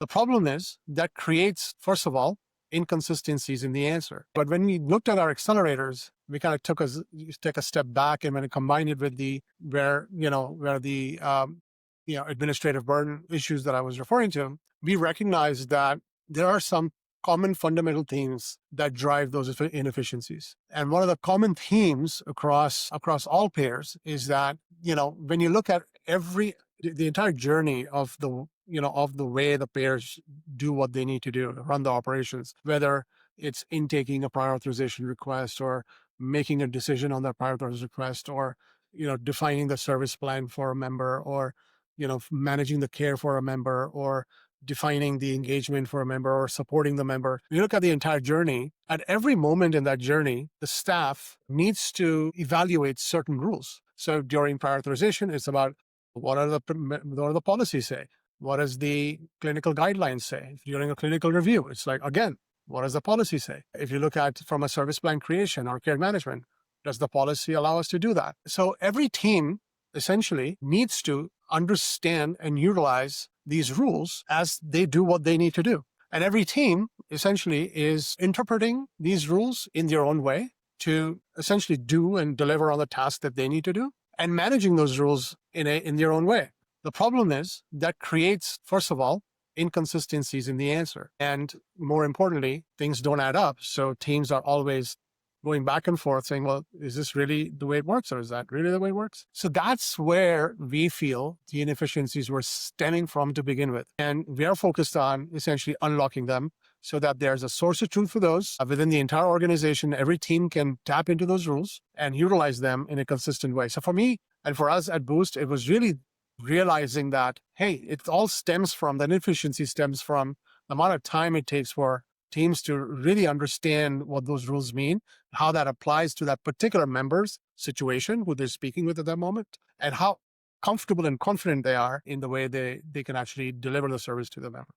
The problem is that creates, first of all, inconsistencies in the answer. But when we looked at our accelerators, we kind of take a step back, and when it combined it with where the administrative burden issues that I was referring to, we recognized that there are some common fundamental themes that drive those inefficiencies. And one of the common themes across all payers is that, when you look at the entire journey of the way the payers do what they need to do to run the operations, whether it's intaking a prior authorization request or making a decision on that prior authorization request, or, defining the service plan for a member, or, managing the care for a member, or defining the engagement for a member, or supporting the member. You look at the entire journey. At every moment in that journey, the staff needs to evaluate certain rules. So during prior authorization, it's about what do the policies say? What does the clinical guidelines say? During a clinical review, it's like, again, what does the policy say? If you look at from a service plan creation or care management, does the policy allow us to do that? So every team essentially needs to understand and utilize these rules as they do what they need to do. And every team essentially is interpreting these rules in their own way to essentially do and deliver on the task that they need to do, and managing those rules in their own way. The problem is that creates, first of all, inconsistencies in the answer. And more importantly, things don't add up. So teams are always going back and forth saying, well, is this really the way it works? Or is that really the way it works? So that's where we feel the inefficiencies were stemming from to begin with. And we are focused on essentially unlocking them so that there's a source of truth for those within the entire organization. Every team can tap into those rules and utilize them in a consistent way. So for me and for us at Boost, it was really realizing that, hey, it all stems from, the inefficiency stems from the amount of time it takes for teams to really understand what those rules mean, how that applies to that particular member's situation, who they're speaking with at that moment, and how comfortable and confident they are in the way they can actually deliver the service to the member.